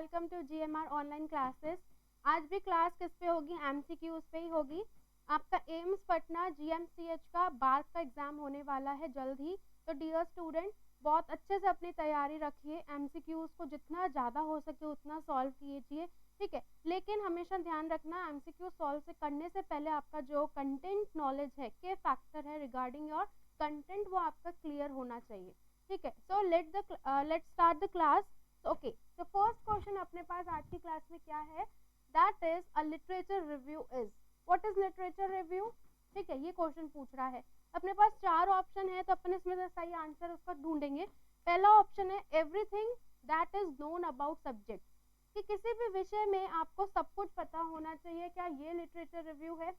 Welcome to GMR online classes. आज भी class किस पे होगी? एमसीक्यूज पे ही होगी। आपका एम्स पटना जीएमसीएच का बार का एग्जाम होने वाला है जल्द ही। तो डियर स्टूडेंट, बहुत अच्छे से अपनी तैयारी रखिए। एमसीक्यूज को जितना ज़्यादा हो सके उतना सॉल्व कीजिए, ठीक है। लेकिन हमेशा ध्यान रखना, एमसीक्यू सॉल्व से करने से पहले आपका जो कंटेंट नॉलेज है, के फैक्टर है रिगार्डिंग योर कंटेंट, वो आपका क्लियर होना चाहिए, ठीक है। So let's start the class. Okay, तो फर्स्ट क्वेश्चन अपने पास आज की क्लास में क्या है? That is a literature review is. What is literature review? ठीक है, ये क्वेश्चन पूछ रहा है। अपने पास 4 ऑप्शन है, तो अपन इसमें से सही आंसर उसका ढूंढेंगे। पहला ऑप्शन है everything that is known about subject, कि किसी भी विषय में आपको सब कुछ पता होना चाहिए, क्या ये लिटरेचर रिव्यू है?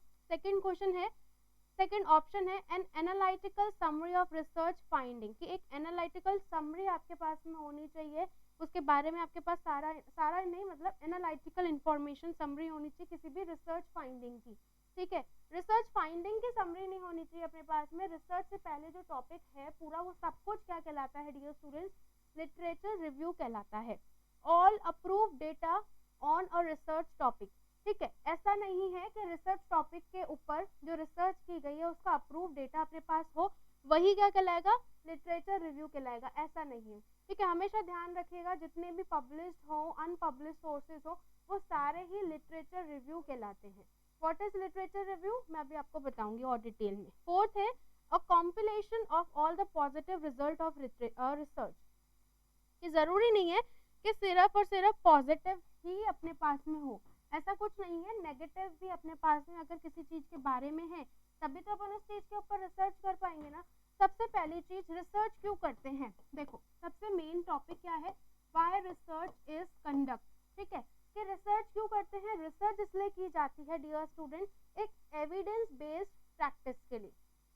सेकंड ऑप्शन है an analytical summary of research finding, कि एक एनालिटिकल समरी आपके पास में होनी चाहिए, उसके बारे में आपके पास सारा नहीं, मतलब एनालिटिकल इंफॉर्मेशन समरी होनी चाहिए किसी भी रिसर्च फाइंडिंग की, ठीक है। रिसर्च फाइंडिंग की समरी नहीं होनी चाहिए अपने पास में। रिसर्च से पहले जो टॉपिक है पूरा, वो सब कुछ क्या कहलाता है डियर स्टूडेंट्स? लिटरेचर रिव्यू कहलाता है। All approved data on a research topic, ठीक है। ऐसा नहीं है कि रिसर्च टॉपिक के ऊपर जो रिसर्च की गई है उसका अप्रूव डेटा अपने पास हो, वही क्या कहलाएगा? लिटरेचर रिव्यू कहलाएगा। ऐसा नहीं है, ठीक है। हमेशा ध्यान रखिएगा, जितने भी पब्लिश्ड हो, अनपब्लिश्ड सोर्सेज हो, वो सारे ही लिटरेचर रिव्यू कहलाते हैं। व्हाट इज लिटरेचर रिव्यू, मैं अभी आपको बताऊंगी और डिटेल में। फोर्थ है a compilation of all the positive result of research, कि जरूरी नहीं है कि सिर्फ और सिर्फ पॉजिटिव ही अपने पास में हो, ऐसा कुछ नहीं है। नेगेटिव भी अपने पास में अगर किसी चीज के बारे में है, तभी तो अपन उस चीज के ऊपर रिसर्च कर पाएंगे ना। सबसे पहली चीज, रिसर्च क्यों करते हैं? देखो, सबसे मेन टॉपिक क्या है? व्हाई रिसर्च इज कंडक्ट, ठीक है। कि रिसर्च क्यों करते हैं? रिसर्च इसलिए की जाती है डियर स्टूडेंट, एक एविडेंस बेस्ड प्रैक्टिस के लिए,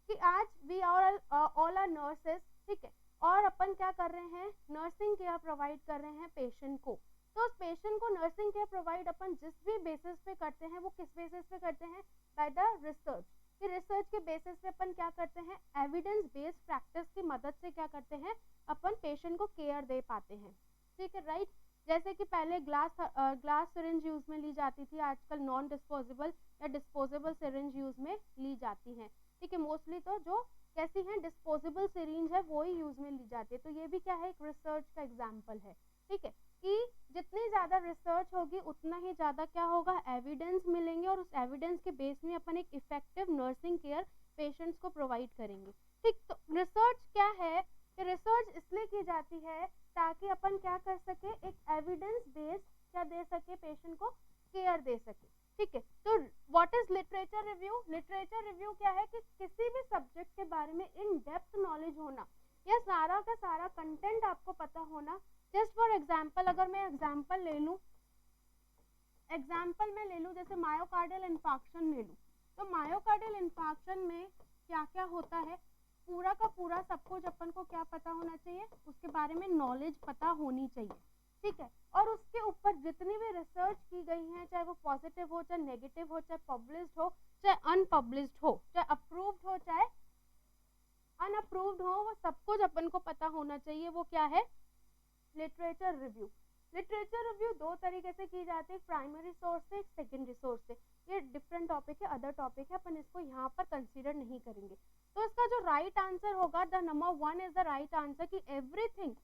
कि आज वी ऑल आर नर्सेस, ठीक है, और अपन क्या कर रहे हैं? नर्सिंग केयर प्रोवाइड कर रहे हैं पेशेंट को। तो उस पेशेंट को नर्सिंग केयर प्रोवाइड अपन जिस भी बेसिस पे करते हैं, वो किस बेसिस पे करते हैं? By the research. कि रिसर्च के बेसिस पे अपन क्या करते हैं? एविडेंस बेस्ड प्रैक्टिस की मदद से क्या करते हैं? अपन पेशेंट को केयर दे पाते हैं, ठीक है, राइट। जैसे कि पहले ग्लास सिरिंज यूज में ली जाती थी, आजकल नॉन डिस्पोजेबल या डिस्पोजेबल सिरिंज यूज में ली जाती है, ठीक है। मोस्टली तो जो कैसी है, डिस्पोजेबल सिरिंज है, वो ही यूज में ली जाती है। तो ये भी क्या है? एक रिसर्च का एग्जाम्पल है, ठीक है। कि जितनी ज्यादा रिसर्च होगी उतना ही ज्यादा क्या होगा? एविडेंस मिलेंगे, और उस एविडेंस के बेस में अपन एक इफेक्टिव नर्सिंग केयर पेशेंट्स को प्रोवाइड करेंगे, ठीक। तो रिसर्च क्या है? कि रिसर्च इसलिए की जाती है ताकि अपन क्या कर सके? एक एविडेंस बेस्ड क्या दे सके? पेशेंट को केयर दे सके, ठीक है। तो what is literature review? Literature review क्या है? कि किसी भी सब्जेक्ट के बारे में इन डेप्थ नॉलेज होना, या सारा का सारा कंटेंट आपको पता होना। जस्ट फॉर एग्जाम्पल, अगर मैं एग्जाम्पल में ले लूँ, जैसे मायोकार्डियल इंफार्क्शन ले लूँ, तो मायोकार्डियल इंफार्क्शन में क्या क्या होता है? पूरा का पूरा सब कुछ अपन को क्या पता होना चाहिए? उसके बारे में नॉलेज पता होनी चाहिए, ठीक है। और उसके ऊपर जितनी भी रिसर्च की गई है, चाहे वो पॉजिटिव हो, चाहे नेगेटिव हो, चाहे पब्लिश्ड हो, चाहे अनपब्लिश्ड हो, चाहे अप्रूव्ड हो, चाहे अनअप्रूव्ड हो, वो सब कुछ अपन को पता होना चाहिए। वो क्या है? Literature review. लिटरेचर रिव्यू दो तरीके से की जाती है, प्राइमरी सोर्स से, एक सेकेंडरी सोर्स से। ये डिफरेंट टॉपिक है, अदर टॉपिक है, अपन इसको यहाँ पर कंसीडर नहीं करेंगे। तो इसका जो राइट आंसर होगा, the number 1 is the right answer, कि एवरीथिंग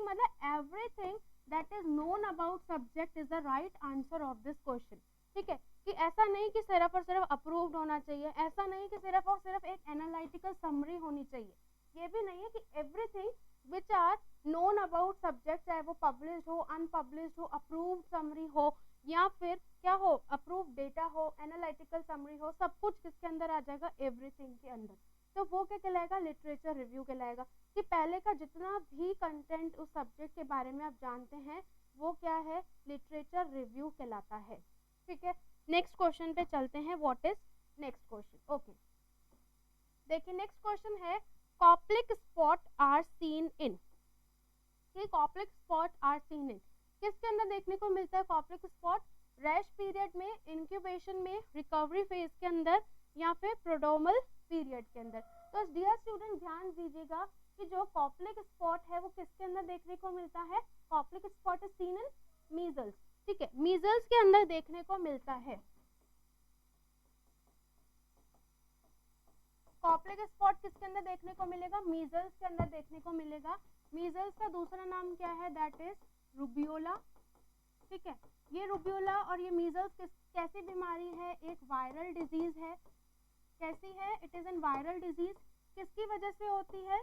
मतलब everything that is known about subject is the right answer of this question, ठीक है। कि ऐसा नहीं कि सिर्फ और सिर्फ अप्रूव्ड होना चाहिए, ऐसा नहीं कि सिर्फ और सिर्फ एक एनालिटिकल समरी होनी चाहिए, ये भी नहीं है। कि everything which are known about subject, चाहे वो पब्लिश्ड हो, अनपब्लिश्ड हो, अप्रूव्ड समरी हो, या फिर क्या हो? अप्रूव्ड डेटा हो, एनालिटिकल समरी हो, सब कुछ किसके अंदर आ जाएगा? एवरीथिंग के अंदर। तो वो क्या कहलाएगा? लिटरेचर रिव्यू कहलाएगा। कि पहले का जितना भी कंटेंट उस सब्जेक्ट के बारे में आप जानते हैं, वो क्या है? लिटरेचर रिव्यू कहलाता है, ठीक है। नेक्स्ट क्वेश्चन पे चलते हैं। What is next question? Okay, देखिए नेक्स्ट क्वेश्चन है Koplik spot are seen in. Koplik spot are seen in किसके अंदर देखने को मिलता है? कॉप्लिक स्पॉट रैश पीरियड में, इंक्यूबेशन में, रिकवरी फेज के अंदर, या फिर प्रोड्रोमल पीरियड के अंदर। तो डियर स्टूडेंट ध्यान दीजिएगा कि जो कॉप्लिक स्पॉट है वो किसके अंदर देखने को मिलता है? Koplik spot is seen in measles, ठीक है, मीजल्स के अंदर देखने को मिलता है। कॉप्लिक स्पॉट किसके अंदर देखने को मिलेगा? मीजल्स के अंदर देखने को मिलेगा। मीजल्स का दूसरा नाम क्या है? दैट इज रूबियोला, ठीक है। ये रूबियोला और ये मीजल्स कैसी बीमारी है? एक वायरल डिजीज है। कैसी है? It is an viral disease. किसकी वजह से होती है?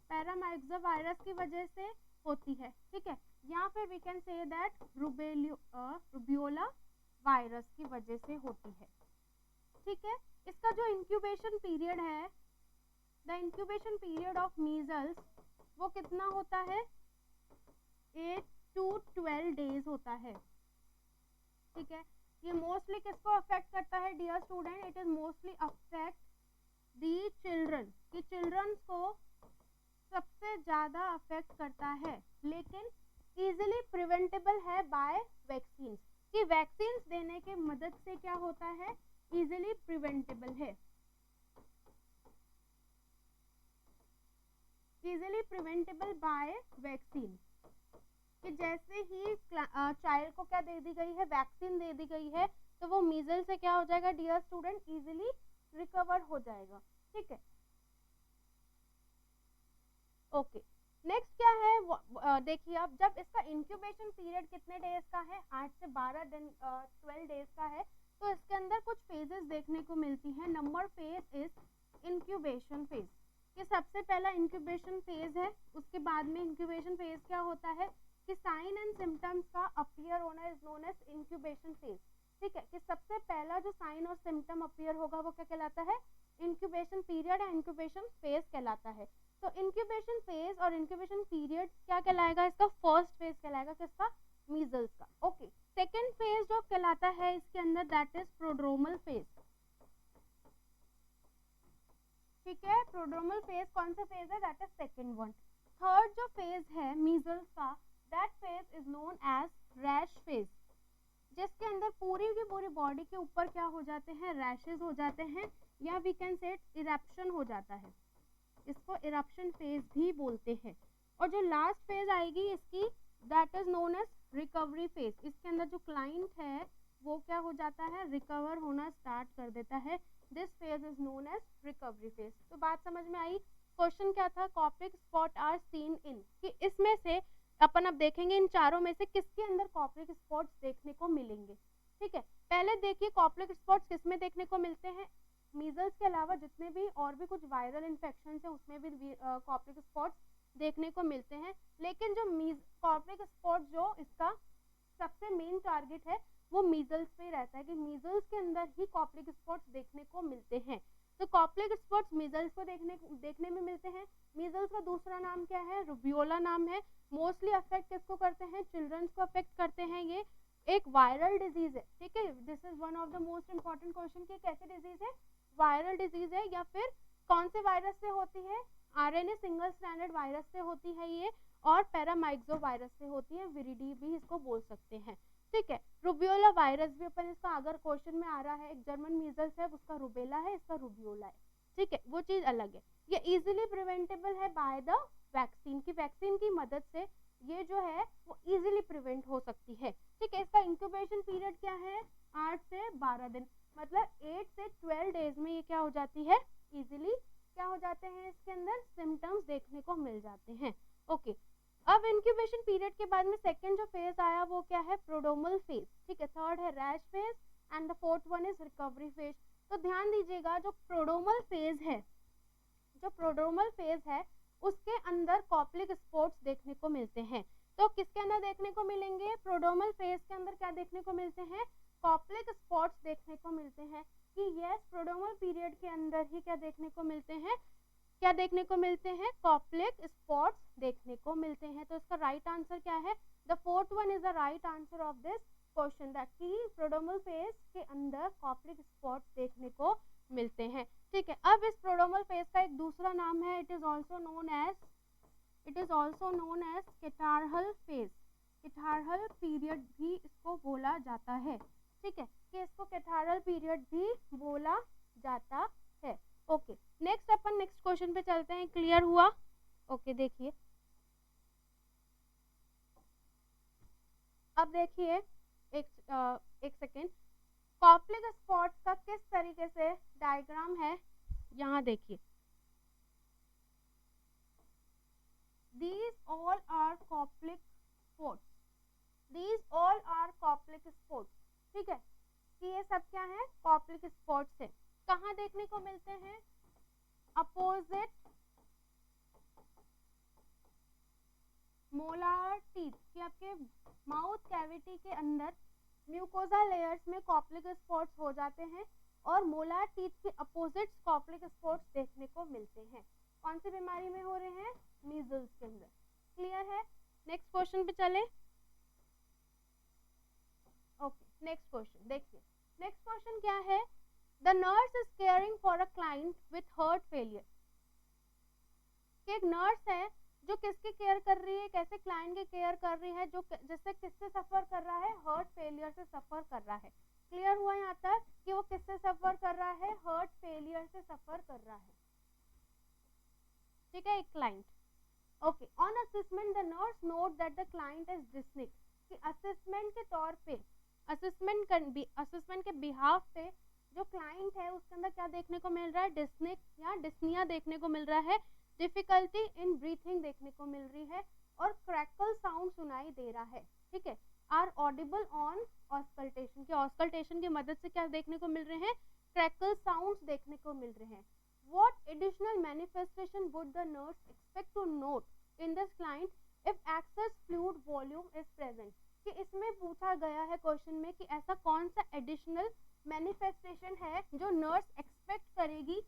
पैरामाइक्सो वायरस की वजह से होती है, ठीक है। यहाँ पे we can say that rubeola virus की वजह से होती है, ठीक है। इसका जो इंक्यूबेशन पीरियड है, the incubation period of measles, वो कितना होता है? 8 to 12 डेज होता है, ठीक है। ये मोस्टली किसको अफेक्ट करता है dear student? It is mostly affect the children, कि चिल्ड्रन को सबसे ज्यादा अफेक्ट करता है, लेकिन इजीली प्रिवेंटेबल है बाय वैक्सीन, कि वैक्सीन देने के मदद से क्या होता है? इजीली प्रिवेंटेबल है, इजीली प्रिवेंटेबल बाय वैक्सीन, कि जैसे ही चाइल्ड को क्या दे दी गई है? वैक्सीन दे दी गई है, तो वो मीजल से क्या हो जाएगा डियर स्टूडेंट? इजीली रिकवर हो जाएगा, ठीक है। ओके, नेक्स्ट क्या है? देखिए अब जब इसका इंक्यूबेशन पीरियड कितने डेज का है? 8 से 12 दिन 12 डेज का है। तो इसके अंदर कुछ फेजेस देखने को मिलती हैं। Number phase is incubation phase. ये सबसे पहला इंक्यूबेशन फेज है। उसके बाद में इंक्यूबेशन फेज क्या होता है कि साइन एंड सिम्टम्स का अपीयर होना is known as incubation phase, ठीक है। कि सबसे पहला जो साइन और सिम्टम अपीयर होगा वो क्या कहलाता है? इंक्यूबेशन पीरियड या इंक्यूबेशन फेज कहलाता है। तो इंक्यूबेशन फेज और इंक्यूबेशन पीरियड क्या कहलाएगा? इसका फर्स्ट फेज कहलाएगा, किसका? मीजल्स का। ओके, सेकेंड फेज जो कहलाता है इसके अंदर दैट इज प्रोड्रोमल फेज, ठीक है। प्रोड्रोमल फेज कौन सा फेज है? That is second one. Third जो फेज है मीजल्स का, that phase is known as rash phase, जिसके अंदर पूरी की पूरी बॉडी के ऊपर क्या हो जाते हैं? रैशेज हो जाते हैं, या वी कैन से इरप्शन हो जाता है। इसको इरप्शन फेज भी बोलते हैं। और जो लास्ट फेज आएगी इसकी, that is known as recovery phase. इसके अंदर जो क्लाइंट है वो क्या हो जाता है? रिकवर होना स्टार्ट कर देता है। This phase is known as recovery phase. तो बात समझ में आई? क्वेश्चन क्या था? Koplik spot are seen in, कि इसमें से अपन अब देखेंगे इन चारों में से किसके अंदर कॉप्लिक स्पॉट्स देखने को मिलेंगे, ठीक है। पहले देखिए कॉप्लिक स्पॉट्स किसमें देखने को मिलते हैं? मीजल्स के अलावा जितने भी और भी कुछ वायरल इन्फेक्शन है उसमें भी कॉप्लिक स्पॉट्स देखने को मिलते हैं। लेकिन जो कॉप्लिक स्पॉट जो इसका सबसे मेन टारगेट है वो मीजल्स पे रहता है, कि मीजल्स के अंदर ही कॉप्लिक स्पॉट्स देखने को मिलते हैं। तो कॉप्लिक स्पॉट्स मीजल्स को देखने में मिलते हैं। मीजल्स का दूसरा नाम क्या है? रूबियोला नाम है। मोस्टली अफेक्ट किसको करते हैं? चिल्ड्रंस को अफेक्ट करते हैं। ये एक वायरल डिजीज है, ठीक है। This is one of the most important question कि कैसे डिजीज है? वायरल डिजीज है, या फिर कौन से वायरस से होती है? आरएनए सिंगल स्ट्रैंडेड वायरस से होती है ये, और पैरामाइक्सो वायरस से होती है। विरिडी भी इसको बोल सकते हैं, ठीक है। रूबियोला वायरस भी अपन इसका अगर क्वेश्चन में आ रहा है, एक जर्मन मीजल्स है उसका रूबेला है, इसका रूबियोला है, ठीक है, वो चीज अलग है। ये इजीली प्रिवेंटेबल है बाय द वैक्सीन, की वैक्सीन की मदद से ये जो है वो इजीली प्रिवेंट हो सकती है, ठीक है। इसका इंक्यूबेशन पीरियड क्या है? 8 से 12 दिन, मतलब 8 से 12 डेज में ये क्या हो जाती है? इजीली क्या हो जाते हैं? इसके अंदर सिम्टम्स देखने को मिल जाते हैं। ओके, अब इंक्यूबेशन पीरियड के बाद में सेकेंड जो फेज आया वो क्या है? प्रोड्रोमल फेज, ठीक है। थर्ड है rash phase and the fourth one is recovery phase. तो ध्यान दीजिएगा, जो प्रोड्रोमल फेज है, जो प्रोड्रोमल फेज है उसके अंदर कॉप्लिक स्पॉट्स देखने को मिलते हैं। तो किसके अंदर देखने को मिलेंगे? प्रोड्रोमल फेज के अंदर क्या देखने को मिलते हैं? कॉप्लिक स्पॉट्स देखने को मिलते हैं। कि यस, प्रोड्रोमल पीरियड के अंदर ही क्या देखने को मिलते हैं? क्या देखने को मिलते हैं? कॉप्लिक स्पॉट्स देखने को मिलते हैं। तो इसका राइट आंसर क्या है? The fourth one is the right answer of this question, that कि प्रोड्रोमल फेज के अंदर कॉप्लिक स्पॉट्स देखने को मिलते हैं, ठीक है। अब इस प्रोड्रोमल फेज का एक दूसरा नाम है, it is also known as catarrhal phase. Catarrhal period भी इसको बोला जाता है, ठीक है, कि इसको कैटारहल पीरियड भी बोला जाता है। ओके, नेक्स्ट अपन नेक्स्ट क्वेश्चन पे चलते हैं। क्लियर हुआ? ओके, देखिए अब देखिए एक सेकेंड, कॉप्लिक स्पॉट्स का किस तरीके से डायग्राम है, यहाँ देखिए, these all are Koplik spots, these all are Koplik spots, ठीक है, कि ये सब क्या है, कॉप्लिक स्पॉट्स है। कहाँ देखने को मिलते हैं, अपोजिट मोलार टीथ, कि आपके माउथ कैविटी के अंदर म्यूकोजा लेयर्स में कॉप्लिक स्पॉट्स हो जाते हैं और मोलार टीथ के अपोजिट कॉप्लिक स्पॉट्स देखने को मिलते हैं। कौन सी बीमारी में हो रहे हैं, मीजल्स के अंदर। क्लियर है? नेक्स्ट क्वेश्चन पे चले। ओके, नेक्स्ट क्वेश्चन देखिए, नेक्स्ट क्वेश्चन क्या है, the nurse is caring for a client with heart failure. एक नर्स है जो किसकी केयर कर रही है, कैसे क्लाइंट की केयर कर रही है, जो जिससे किससे सफर कर रहा है, हार्ट फेलियर से सफर कर रहा है। क्लियर हुआ यहाँ तक कि वो किससे सफर कर रहा है, हार्ट फेलियर से सफर कर रहा है, ठीक है, एक client. Okay, on assessment the nurse note that the client is dyspnoeic, कि असेसमेंट के तौर पे, असेसमेंट के बिहाफ पे जो क्लाइंट है उसके अंदर क्या देखने को मिल रहा है, डिस्निक या डिस्निया देखने को मिल रहा है, डिफिकल्टी इन ब्रीथिंग देखने को मिल रही है और क्रैकल साउंड सुनाई दे रहा है, ठीक है, आर ऑडिबल ऑन ऑस्कल्टेशन, के ऑस्कल्टेशन की मदद से क्या देखने को मिल रहे हैं, क्रैकल साउंड्स देखने को मिल रहे हैं। What additional manifestation would the nurse expect to note in this client if excess fluid volume is present? कि इसमें पूछा गया है क्वेश्चन में कि ऐसा कौन सा एडिशनल मैनिफेस्टेशन है जो नर्स एक्सपेक्ट करेगी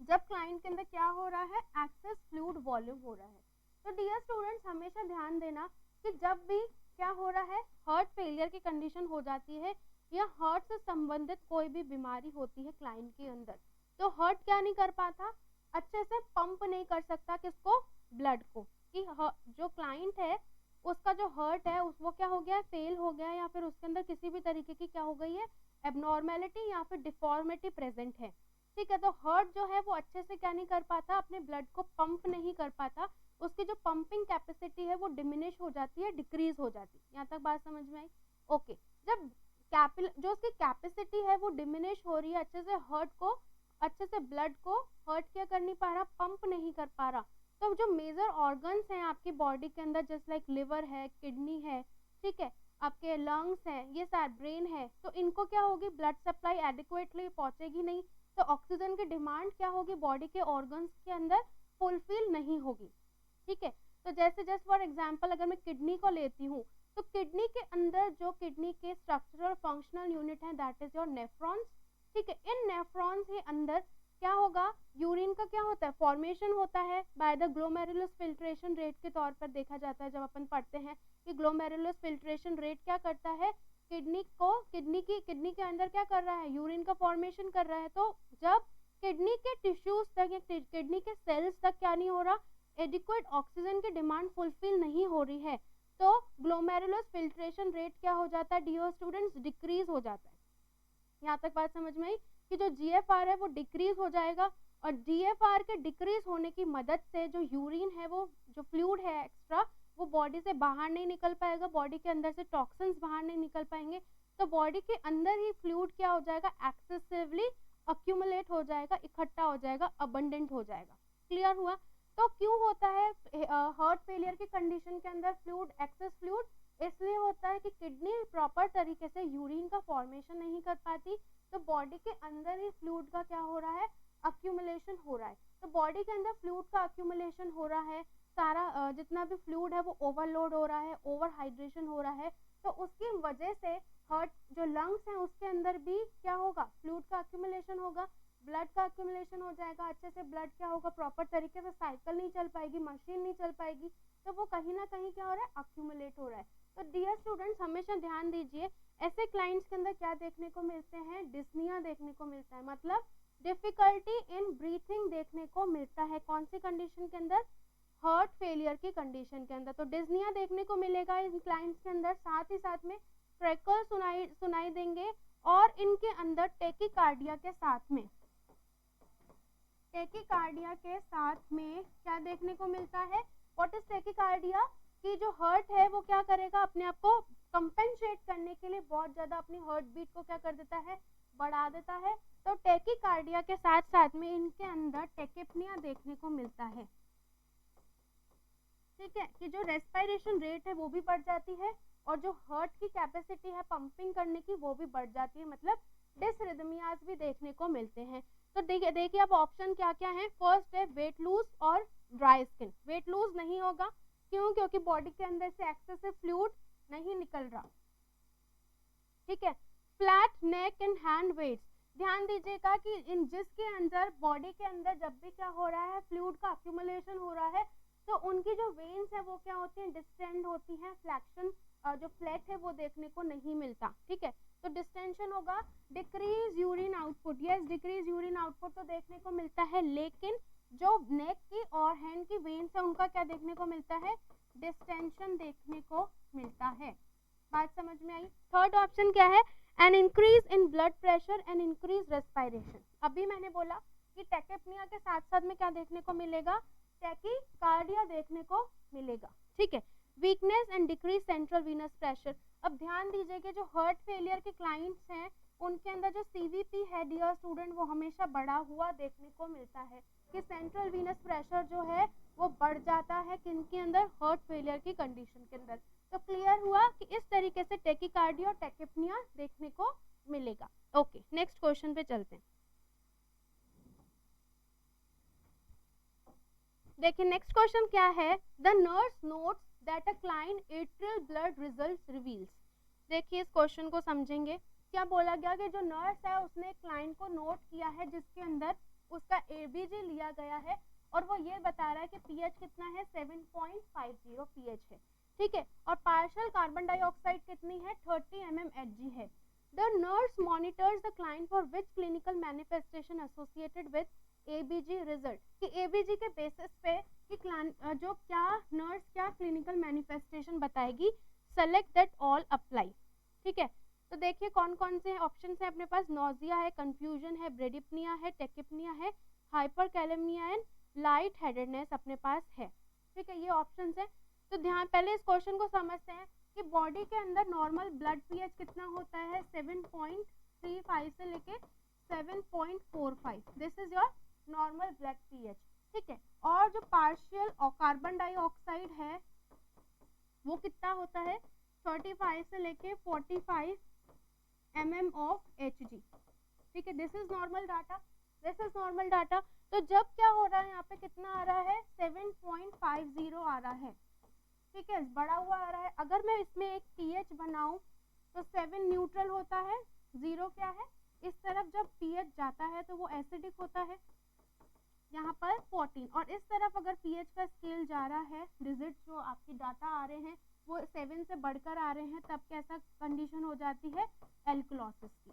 जब क्लाइंट के अंदर क्या हो रहा है, एक्सेस फ्लूइड वॉल्यूम हो रहा है। तो डियर स्टूडेंट्स, हमेशा ध्यान देना कि जब भी क्या हो रहा है, हार्ट फेलियर की कंडीशन हो जाती है या हार्ट से संबंधित कोई भी बीमारी होती है क्लाइंट के अंदर, तो हार्ट क्या नहीं कर पाता, अच्छे से पंप नहीं कर सकता किसको, ब्लड को, कि जो क्लाइंट है उसका जो हार्ट है वो क्या हो गया, फेल हो गया, या फिर उसके अंदर किसी भी तरीके की क्या हो गई है, एबनॉर्मेलिटी या फिर डिफॉर्मिटी प्रेजेंट है, ठीक है। तो हार्ट जो है वो अच्छे से क्या नहीं कर पाता, अपने ब्लड को पंप नहीं कर पाता, उसकी जो पंपिंग कैपेसिटी है वो डिमिनिश हो जाती है, डिक्रीज हो जाती है। यहाँ तक बात समझ में आई? ओके, जब जो उसकी कैपेसिटी है वो डिमिनिश हो रही है, अच्छे से हार्ट को, अच्छे से ब्लड को हार्ट क्या कर नहीं पा रहा, पंप नहीं कर पा रहा, तो जो मेजर ऑर्गन्स हैं आपकी बॉडी के अंदर, जैसे लाइक लिवर है, किडनी है, ठीक है, आपके लंग्स हैं, ये सारे ब्रेन है, तो इनको क्या होगी, ब्लड सप्लाई एडिक्वेटली पहुंचेगी नहीं, तो ऑक्सीजन की डिमांड क्या होगी बॉडी के ऑर्गन्स के अंदर, फुलफिल नहीं होगी, ठीक है। तो जैसे जस्ट फॉर एग्जांपल अगर मैं किडनी को लेती हूँ, तो किडनी के अंदर जो किडनी के स्ट्रक्चरल फंक्शनल यूनिट है, दैट इज योर नेफ्रॉन्स, ठीक है। इन नेफ्रॉन्स के अंदर क्या होगा, यूरिन का क्या होता है, फॉर्मेशन होता है by the glomerulus filtration rate के तौर पर देखा जाता है। जब अपन पढ़ते हैं कि ग्लोमेरुलस फिल्ट्रेशन रेट क्या करता है, किडनी के अंदर क्या कर रहा है, यूरिन का फॉर्मेशन कर रहा है। तो जब किडनी के टिश्यूज तक या किडनी के सेल्स तक क्या नहीं हो रहा, एडिक्वेट ऑक्सीजन की डिमांड फुलफिल नहीं हो रही है, तो ग्लोमेरुलस फिल्ट्रेशन रेट क्या हो जाता है डियर स्टूडेंट्स, डिक्रीज हो जाता है। यहाँ तक बात समझ में आई कि जो GFR है वो डिक्रीज हो जाएगा, और GFR के डिक्रीज होने की मदद से जो यूरिन है, वो जो फ्लूइड है एक्स्ट्रा, वो बॉडी से बाहर नहीं निकल पाएगा, बॉडी के अंदर से टॉक्सिन्स बाहर नहीं निकल पाएंगे, तो बॉडी के अंदर ही फ्लूइड क्या हो जाएगा, एक्सेसिवली अक्यूमुलेट हो जाएगा, इकट्ठा हो जाएगा, अबंडेंट हो जाएगा। क्लियर हुआ? तो क्यों होता है हार्ट फेलियर की कंडीशन के अंदर फ्लूइड, एक्सेस फ्लूइड, इसलिए होता है कि किडनी प्रॉपर तरीके से यूरिन का फॉर्मेशन नहीं कर पाती, तो बॉडी के अंदर ही फ्लूइड का क्या हो रहा है, अक्यूमुलेशन हो रहा है। तो बॉडी के अंदर फ्लूइड का अक्यूमुलेशन हो रहा है, सारा जितना भी फ्लूइड है वो ओवरलोड हो रहा है, ओवर हाइड्रेशन हो रहा है, तो उसकी वजह से हार्ट जो लंग्स हैं उसके अंदर भी क्या होगा, फ्लूइड का अक्यूमुलेशन होगा, ब्लड का अक्यूमुलेशन हो जाएगा, अच्छे से ब्लड क्या होगा, प्रॉपर तरीके से साइकिल नहीं चल पाएगी, मशीन नहीं चल पाएगी, तो वो कहीं ना कहीं क्या हो रहा है, अक्यूमुलेट हो रहा है। तो डियर स्टूडेंट्स, हमेशा ध्यान दीजिए, ऐसे क्लाइंट्स के अंदर क्या देखने को मिलते हैं, डिस्निया देखने को मिलता है, मतलब डिफिकल्टी इन ब्रीथिंग देखने को मिलता है। कौन सी कंडीशन के अंदर, हार्ट फेलियर की कंडीशन के अंदर, तो डिस्निया देखने को मिलेगा इन क्लाइंट्स के अंदर, साथ ही साथ में ट्रैकल सुनाई देंगे, और इनके अंदर टेकिकार्डिया के साथ में क्या देखने को मिलता है, व्हाट इज टेकिकार्डिया, कि जो हार्ट है वो क्या करेगा, अपने आप को कंपेंसेट करने के लिए बहुत ज़्यादा अपनी हार्ट बीट को क्या कर देता है, बढ़ा देता है। तो टैकीकार्डिया के साथ साथ में इनके अंदर टैकेप्निया देखने को मिलता है। ठीक है, कि जो रेस्पिरेशन रेट है वो भी बढ़ जाती है और जो हार्ट की कैपेसिटी है पंपिंग करने की वो भी बढ़ जाती है, मतलब डिसरिदमियाज भी देखने को मिलते हैं। तो देखिए अब ऑप्शन क्या क्या है। फर्स्ट है वेट लूज और ड्राई स्किन। वेट लूज नहीं होगा, क्यों? क्योंकि बॉडी के अंदर से एक्सेसिव फ्लूइड नहीं निकल रहा। ठीक है, flat neck and hand weights. ध्यान दीजिएगा कि इन जिसके अंदर बॉडी के अंदर जब भी क्या हो रहा है, फ्लूइड का अक्यूमुलेशन हो रहा है, तो उनकी जो वेन्स है वो क्या होती हैं, डिस्टेंड होती हैं। फ्लैक्शन जो फ्लैट है वो देखने को नहीं मिलता। ठीक है, तो डिस्टेंशन होगा। Decrease urine output, yes decrease urine output तो देखने को मिलता है, लेकिन जो नेक की और हैंड की वेन्स है उनका क्या देखने को मिलता है, डिस्टेंशन देखने को मिलता है। बात समझ में आई। थर्ड ऑप्शन क्या है, an increase in blood pressure and increase respiration. अभी मैंने बोला कि टैकेप्निया के साथ साथ में क्या देखने को मिलेगा, टैकीकार्डिया देखने को मिलेगा। ठीक है, weakness and decrease central Venus pressure. अब ध्यान दीजिए कि जो हार्ट फेलियर के क्लाइंट्स हैं उनके अंदर जो सीवीपी है डियर स्टूडेंट वो हमेशा बढ़ा हुआ देखने को मिलता है, कि सेंट्रल वीनस प्रेशर जो है वो बढ़ जाता है किनके अंदर, हार्ट फेलियर की कंडीशन के अंदर। तो क्लियर हुआ कि इस तरीके से टैकीकार्डिया और टैकेप्निया देखने को मिलेगा। ओके, नेक्स्ट क्वेश्चन पे चलते हैं। देखिए नेक्स्ट क्वेश्चन क्या है, the nurse notes that a client atrial blood result reveals. देखिए इस क्वेश्चन को समझेंगे। क्या बोला गया कि जो नर्स है उसने क्लाइंट को नोट किया है जिसके अंदर उसका एबीजी लिया गया है और वो ये बता रहा है कि पीएच कितना है, 7.50 पीएच है। ठीक है, और पार्शियल कार्बन डाइऑक्साइड कितनी है, 30 mmHg है। The nurse monitors the client for which clinical manifestation associated with ABG result, कि एबीजी के बेसिस पे कि जो क्या नर्स क्या क्लिनिकल मैनिफेस्टेशन बताएगी, सेलेक्ट दैट ऑल अप्लाई। ठीक है, तो देखिए कौन कौन से ऑप्शन है अपने पास, नोजिया है, कंफ्यूजन है, ब्रेडिप्निया है, टैकेप्निया है, हाइपरकैलेमिया एंड लाइट हेडेडनेस अपने पास है। ठीक है, ये ऑप्शन है। तो ध्यान पहले इस क्वेश्चन को समझते हैं कि बॉडी के अंदर नॉर्मल ब्लड पीएच कितना होता है, 7.35 से लेके 7.45, this is your normal blood pH. ठीक है, और जो पार्शियल और कार्बन डाइऑक्साइड है वो कितना होता है, 35 से लेके 45 mm ऑफ Hg। ठीक है, this is normal data, this is normal data. तो जब क्या हो रहा है, यहाँ पे कितना आ रहा है, 7.50 आ रहा है। ठीक है, बढ़ा हुआ आ रहा है। अगर मैं इसमें एक pH बनाऊं तो 7 न्यूट्रल होता है, 0 क्या है, इस तरफ जब pH जाता है तो वो एसिडिक होता है, यहाँ पर 14, और इस तरफ अगर pH का स्केल जा रहा है, डिजिट जो आपकी डाटा आ रहे हैं वो 7 से बढ़कर आ रहे हैं, तब कैसा कंडीशन हो जाती है, एल्कलोसिस की।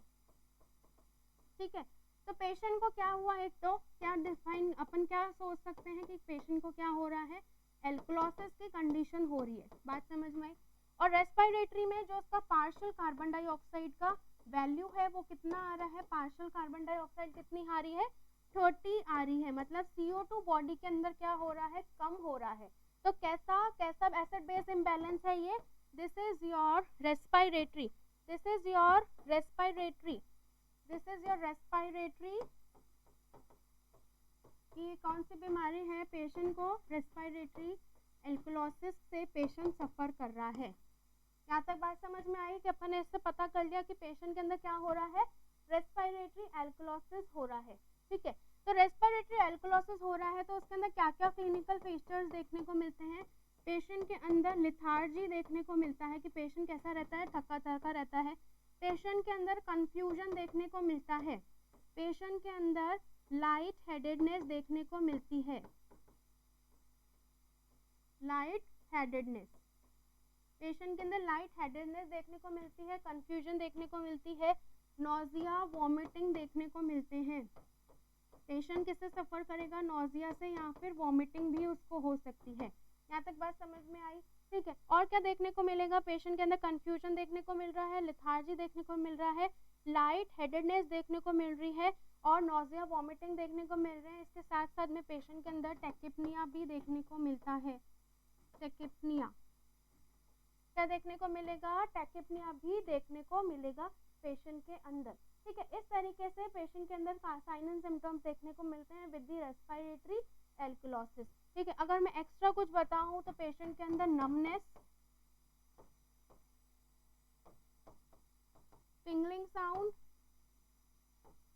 ठीक है, तो पेशेंट को क्या हुआ, एक तो क्या डिफाइन अपन क्या सोच सकते हैं कि पेशेंट को क्या हो रहा है, एल्कलोसिस की कंडीशन हो रही है। बात समझ में आई। और रेस्पिरेटरी में जो उसका पार्शियल कार्बन डाइऑक्साइड का वैल्यू है वो कितना आ रहा है, पार्शियल कार्बन डाइऑक्साइड कितनी आ रही है, 30 आ रही है, मतलब CO2 बॉडी के अंदर क्या हो रहा है, कम हो रहा है। तो कैसा एसिड बेस इम्बैलेंस है ये, this is your respiratory, this is your respiratory, this is your respiratory कि कौन सी बीमारी है, पेशेंट को रेस्पिरेटरी एल्कलोसिस से पेशेंट सफर कर रहा है। यहाँ तक बात समझ में आई कि अपन ने इससे पता कर लिया कि पेशेंट के अंदर क्या हो रहा है, रेस्पिरेटरी एल्कलोसिस हो रहा है। ठीक है, तो रेस्पिरेटरी एल्कलोसिस हो रहा है तो उसके अंदर क्या क्या क्लिनिकल फीचर्स देखने को मिलते हैं, पेशेंट के अंदर लिथार्जी देखने को मिलता है कि पेशेंट कैसा रहता है, थका थका रहता है। पेशेंट के अंदर कंफ्यूजन देखने को मिलता है, पेशेंट के अंदर लाइट हेडेडनेस देखने को मिलती है, लाइट हेडेडनेस, पेशेंट के अंदर लाइट हेडेडनेस देखने को मिलती है, कंफ्यूजन देखने को मिलती है, नोजिया वॉमिटिंग देखने को मिलते हैं। पेशेंट किससे सफर करेगा, नोजिया से या फिर वॉमिटिंग भी उसको हो सकती है। यहाँ तक बात समझ में आई। ठीक है, और क्या देखने को मिलेगा, पेशेंट के अंदर कंफ्यूजन देखने को मिल रहा है, लिथार्जी देखने को मिल रहा है, लाइट हेडेडनेस देखने को मिल रही है और नोजिया वॉमिटिंग देखने को मिल रहे हैं। इसके साथ साथ में पेशेंट के अंदर टैकेप्निया भी देखने को मिलता है, टैकेप्निया। क्या देखने को मिलेगा, टैकिपनिया भी देखने को मिलेगा पेशेंट के अंदर। ठीक है, इस तरीके से पेशेंट के अंदर साइन एंड सिम्टम्स देखने को मिलते हैं विद द रेस्पिरेटरी एल्कोलोसिस। ठीक है, अगर मैं एक्स्ट्रा कुछ बताऊं तो पेशेंट के अंदर नमनेस, टिंगलिंग साउंड,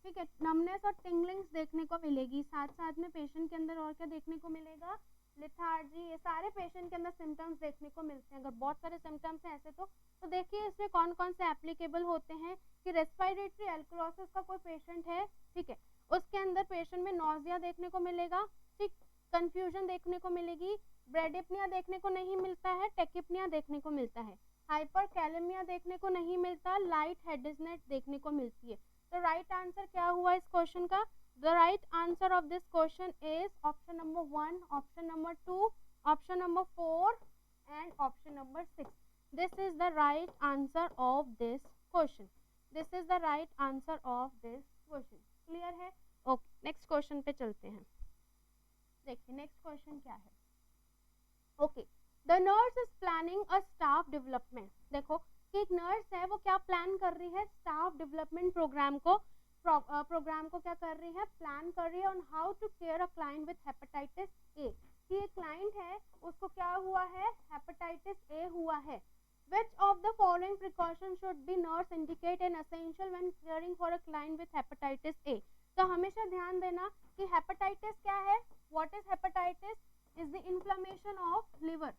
ठीक है, नमनेस और टिंगलिंग्स देखने को मिलेगी। साथ साथ में पेशेंट के अंदर और क्या देखने को मिलेगा, लिथार्जी, ये सारे पेशेंट के अंदर सिम्टम्स देखने को मिलते हैं। अगर बहुत सारे सिम्टम्स हैं ऐसे तो देखिए इसमें कौन कौन से एप्लीकेबल होते हैं कि रेस्पिरेटरी एल्कोलोसिस का कोई पेशेंट है, ठीक है, उसके अंदर पेशेंट में नोजिया देखने को मिलेगा, ठीक, कंफ्यूजन देखने को मिलेगी, ब्रेडिपनिया देखने को नहीं मिलता है, टेकिपनिया देखने को मिलता है, हाइपरकैलेमिया देखने को नहीं मिलता, लाइट हेडेसनेस देखने को मिलती है। तो राइट आंसर क्या हुआ इस क्वेश्चन का? The right answer of this question is option number 1, option number 2, option number 4 and option number 6. This is the right answer of this question. This is the right answer of this question. Clear है? Okay, next question पे चलते हैं। देखिए next question क्या है? Okay, the nurse is planning a staff development. देखो कि एक नर्स है वो क्या प्लान कर रही है, स्टाफ डेवलपमेंट प्रोग्राम को क्या कर रही है, प्लान कर रही है on how to care a client with hepatitis A. कि एक क्लाइंट है उसको क्या हुआ है, हेपेटाइटिस ए हुआ है। Which of the following precautions should the nurse indicate an essential when caring for a client with hepatitis A? तो हमेशा ध्यान देना कि हेपेटाइटिस क्या है, what is hepatitis? Is the inflammation of liver.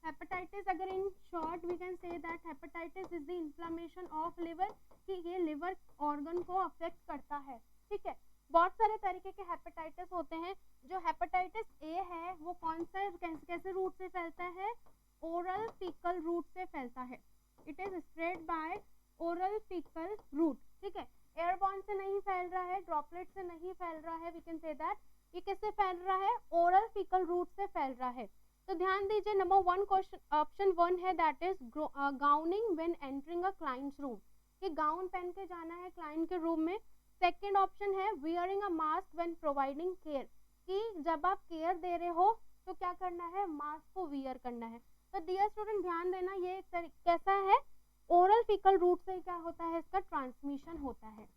Hepatitis, अगर in short we can say that hepatitis is the inflammation of liver, कि ये लिवर ऑर्गन को अफेक्ट करता है। ठीक है, बहुत सारे तरीके के हेपेटाइटिस होते हैं। जो हेपेटाइटिस ए है वो कौन सा कैसे रूट से फैलता है, ओरल फीकल रूट से फैलता है। It is spread by oral faecal route. ठीक है, एयरबॉर्न से नहीं फैल रहा है, ड्रॉपलेट से नहीं फैल रहा है, वी कैन से दैट ये किससे फैल रहा है, ओरल फीकल रूट से फैल रहा है। तो ध्यान दीजिए, नंबर 1 क्वेश्चन ऑप्शन 1 है that is gowning when entering a clients room, कि गाउन पहन के जाना है क्लाइंट के रूम में। सेकंड ऑप्शन है wearing a mask when providing care, कि जब आप केयर दे रहे हो तो क्या करना है, मास्क को वियर करना है। तो डियर स्टूडेंट ध्यान देना, ये कैसा है, ओरल फीकल रूट से क्या होता है, इसका ट्रांसमिशन होता है।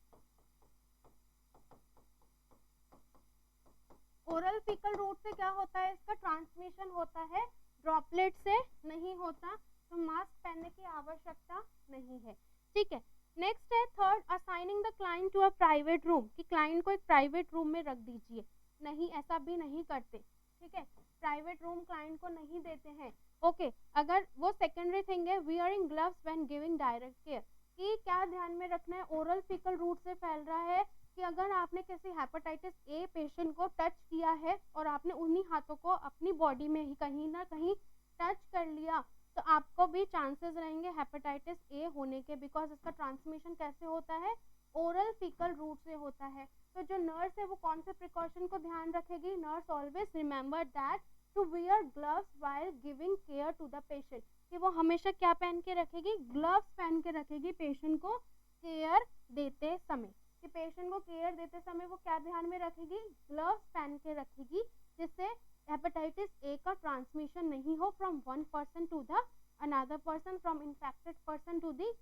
ओरल फीकल रूट से क्या होता है, इसका ट्रांसमिशन होता है, ड्रॉपलेट से नहीं होता, तो मास्क पहनने की आवश्यकता नहीं है। ठीक है, नेक्स्ट है third, assigning the client to a private room, कि क्लाइंट को एक प्राइवेट रूम में रख दीजिए। नहीं, ऐसा भी नहीं करते। ठीक है, प्राइवेट रूम क्लाइंट को नहीं देते हैं। ओके, अगर वो सेकेंडरी थिंग है, wearing gloves when giving direct care, कि क्या ध्यान में रखना है, ओरल फीकल रूट से फैल रहा है, कि अगर आपने किसी हेपेटाइटिस ए पेशेंट को टच किया है और आपने उन्हीं हाथों को अपनी बॉडी में ही कहीं ना कहीं टच कर लिया, तो आपको भी चांसेस रहेंगे हेपेटाइटिस ए होने के, बिकॉज इसका ट्रांसमिशन कैसे होता है, ओरल फीकल रूट से होता है। तो जो नर्स है वो कौन से प्रिकॉशन को ध्यान रखेगी, nurse always remember that to wear gloves while giving care to the patient, कि वो हमेशा क्या पहन के रखेगी, ग्लव्स पहन के रखेगी पेशेंट को केयर देते समय। कि पेशेंट को केयर देते समय वो क्या ध्यान में रखेगी, ग्लव्स पहन के रखेगी, जिससे हेपेटाइटिस ए का ट्रांसमिशन नहीं हो from one person to the another person, from infected person to the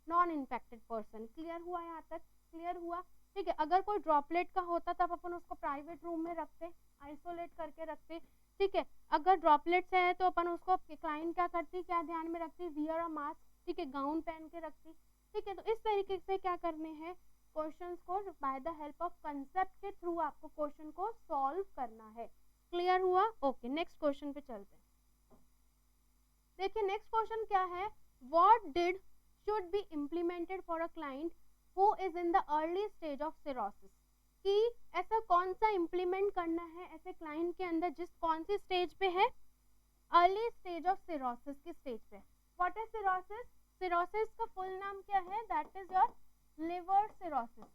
non infected person. Clear हुआ यहाँ तक? क्लियर हुआ। ठीक है, अगर कोई ड्रॉपलेट का होता तब अपन उसको प्राइवेट रूम में रखते, आइसोलेट करके रखते। ठीक है, अगर ड्रॉपलेट से है तो अपन उसको क्लाइंट क्या करती, क्या ध्यान में रखती, वियर अ मास्क, ठीक है, गाउन पहन के रखती। ठीक है, तो इस तरीके से क्या करने हैं, क्वेश्चंस को by the help of concept के थ्रू आपको क्वेश्चन को सॉल्व करना है। क्लियर हुआ? ओके, नेक्स्ट क्वेश्चन पे चलते हैं। देखिए नेक्स्ट क्वेश्चन क्या है, what did should be implemented for a client who is in the early stage of cirrhosis, कि ऐसा कौन सा इम्प्लीमेंट करना है ऐसे क्लाइंट के अंदर जिस कौन सी स्टेज पे है, अर्ली स्टेज ऑफ सिरोसिस की स्टेज पे। What is cirrhosis? सिरोसिस का फुल नाम क्या है, that is your liver cirrhosis.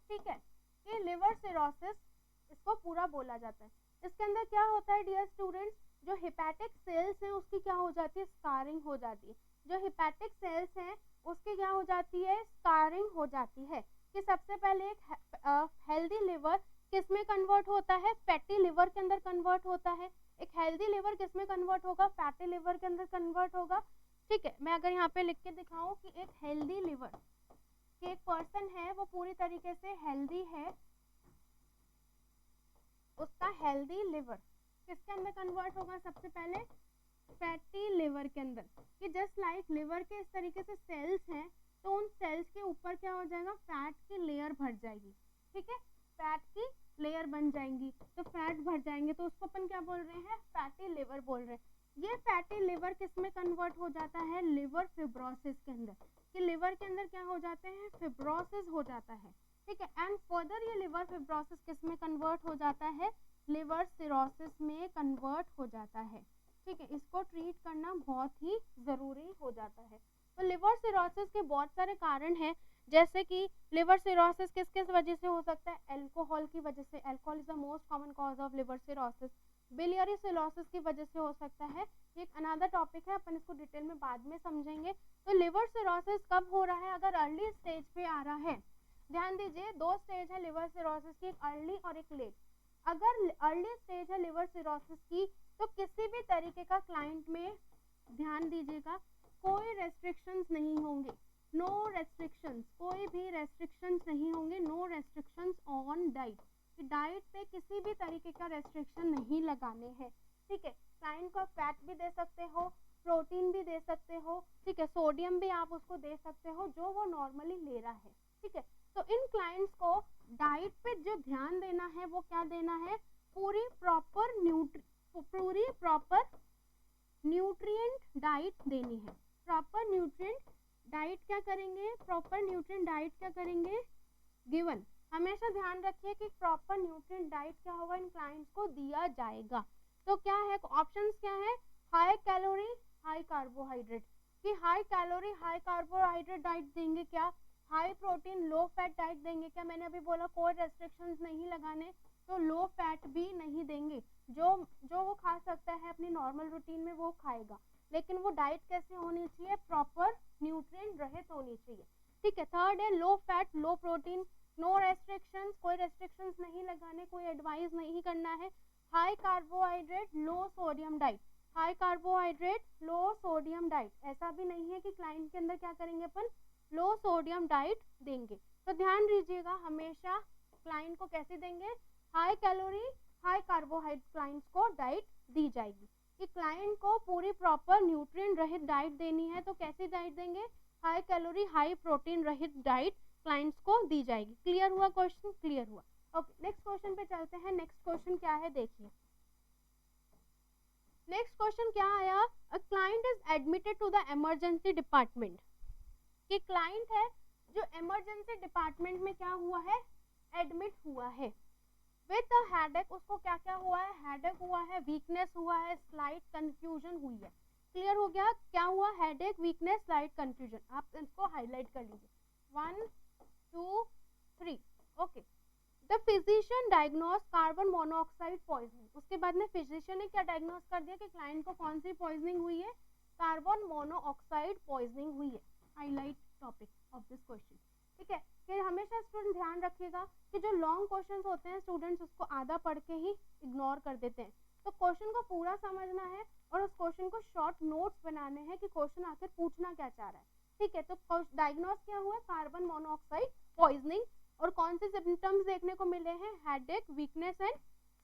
ठीक है, ये लिवर सिरोसिस इसको पूरा बोला जाता है। इसके अंदर क्या होता है डियर स्टूडेंट्स, जो हिपैटिक सेल्स हैं उसकी क्या हो जाती है, स्कारिंग हो जाती है। जो हिपैटिक सेल्स हैं उसकी क्या हो जाती है, स्कारिंग हो जाती है। कि सबसे पहले एक हेल्दी लिवर किस में कन्वर्ट होता है, फैटी लिवर के अंदर कन्वर्ट होता है। एक हेल्दी लिवर किस में कन्वर्ट होगा, फैटी लिवर के अंदर कन्वर्ट होगा। ठीक है, मैं अगर यहाँ पे लिख के दिखाऊं कि एक हेल्दी लिवर, कि एक पर्सन है वो पूरी तरीके से हेल्दी है, उसका हेल्दी लिवर किसके अंदर कन्वर्ट होगा, सबसे पहले फैटी लिवर के अंदर। कि जस्ट लाइक लिवर के इस तरीके से सेल्स हैं, तो उन सेल्स के ऊपर क्या हो जाएगा, फैट की लेयर भर जाएगी। ठीक है, फैट की लेयर बन जाएंगी, तो फैट भर जाएंगे, तो उसको अपन क्या बोल रहे हैं, फैटी लिवर बोल रहे हैं। ये फैटी लिवर किस में कन्वर्ट हो जाता है, लिवर फिब्रोसिस के अंदर। कि लिवर के अंदर क्या हो जाते हैं, फिब्रोसिस हो जाता है। ठीक है, एंड फर्दर ये लिवर फिब्रोसिस किस में कन्वर्ट हो जाता है, लिवर सिरोसिस में कन्वर्ट हो जाता है। ठीक है, इसको ट्रीट करना बहुत ही ज़रूरी हो जाता है। तो लिवर सिरोसिस के बहुत सारे कारण हैं, जैसे कि लिवर सिरोसिस किस किस वजह से हो सकता है, अल्कोहल की वजह से, alcohol is the most common cause of liver cirrhosis. Biliary cirrhosis की वजह से हो सकता है, ये एक अनदर टॉपिक है, अपन इसको डिटेल में बाद में समझेंगे। तो लिवर सिरोसिस कब हो रहा है, अगर अर्ली स्टेज पे आ रहा है। ध्यान दीजिए, दो स्टेज है लिवर सिरोसिस की, एक अर्ली और एक लेट। अगर अर्ली स्टेज है लिवर सिरोसिस की, तो किसी भी तरीके का क्लाइंट में, ध्यान दीजिएगा, कोई रेस्ट्रिक्शंस नहीं होंगे, नो रेस्ट्रिक्शंस, कोई भी रेस्ट्रिक्शंस नहीं होंगे, no restrictions on diet. Diet पे किसी भी तरीके का रेस्ट्रिक्शन नहीं लगाने हैं। ठीक है, क्लाइंट को फैट भी दे सकते हो, प्रोटीन भी दे सकते हो, ठीक है, सोडियम भी आप उसको दे सकते हो जो वो नॉर्मली ले रहा है। ठीक है, तो इन क्लाइंट्स को डाइट पे जो ध्यान देना है वो क्या देना है, पूरी प्रॉपर न्यूट्रिएंट डाइट देनी है। प्रॉपर न्यूट्रिएंट डाइट क्या करेंगे, प्रॉपर न्यूट्रिएंट डाइट क्या करेंगे, गिवन। हमेशा ध्यान रखिए कि प्रॉपर न्यूट्रिएंट डाइट क्या होगा, इन क्लाइंट्स को दिया जाएगा। तो क्या है, ऑप्शंस क्या है, हाई कैलोरी हाई कार्बोहाइड्रेट। कि high calorie high carbohydrate diet देंगे क्या, high protein low fat diet देंगे क्या। मैंने अभी बोला कोई रेस्ट्रिक्शंस नहीं लगाने, तो लो फैट भी नहीं देंगे, जो वो खा सकता है अपनी नॉर्मल रूटीन में वो खाएगा, लेकिन वो डाइट कैसे होनी चाहिए, प्रॉपर न्यूट्रिएंट रहित होनी चाहिए। ठीक है, थर्ड है low fat low protein, no restrictions, कोई रेस्ट्रिक्शंस नहीं लगाने, कोई एडवाइस नहीं करना है। High carbohydrate low sodium diet, high carbohydrate low sodium diet, ऐसा भी नहीं है कि क्लाइंट के अंदर क्या करेंगे अपन, लो सोडियम डाइट देंगे। तो ध्यान दीजिएगा, हमेशा क्लाइंट को कैसे देंगे, high calorie high carbohydrate clients को डाइट दी जाएगी। कि क्लाइंट को पूरी प्रॉपर न्यूट्रिएंट रहित डाइट देनी है, तो कैसी डाइट देंगे, हाई कैलोरी हाई प्रोटीन रहित डाइट क्लाइंट्स को दी जाएगी। क्लियर हुआ क्वेश्चन, क्लियर हुआ। ओके, नेक्स्ट क्वेश्चन पे चलते हैं। नेक्स्ट क्वेश्चन क्या है, देखिए नेक्स्ट क्वेश्चन क्या आया, a client is admitted to the emergency department. कि क्लाइंट है जो इमरजेंसी डिपार्टमेंट में क्या हुआ है, एडमिट हुआ है विद अ हेडेक। उसको क्या क्या हुआ है, हेडेक हुआ है, वीकनेस हुआ है, स्लाइट कंफ्यूजन हुई है। क्लियर हो गया, क्या हुआ, हेडेक वीकनेस स्लाइट कंफ्यूजन। आप इसको हाईलाइट कर लीजिए, 1 2 3। Okay, the physician diagnose carbon monoxide poisoning. उसके बाद में फिजिशियन ने क्या डायग्नोज कर दिया कि क्लाइंट को कौन सी पॉइजनिंग हुई है, कार्बन मोनोऑक्साइड पॉइजनिंग हुई है। Highlight topic of this question. ठीक है, कि हमेशा स्टूडेंट ध्यान रखिएगा कि जो लॉन्ग क्वेश्चंस होते हैं स्टूडेंट्स उसको आधा पढ़ के ही इग्नोर कर देते हैं। तो क्वेश्चन को पूरा समझना है और उस क्वेश्चन को शॉर्ट नोट्स बनाने हैं कि क्वेश्चन आखिर पूछना क्या चाह रहा है। ठीक है, तो डायग्नोज क्या हुआ, कार्बन मोनोऑक्साइड पॉइजनिंग, और कौन से सिम्टम्स देखने को मिले हैं, headache weakness and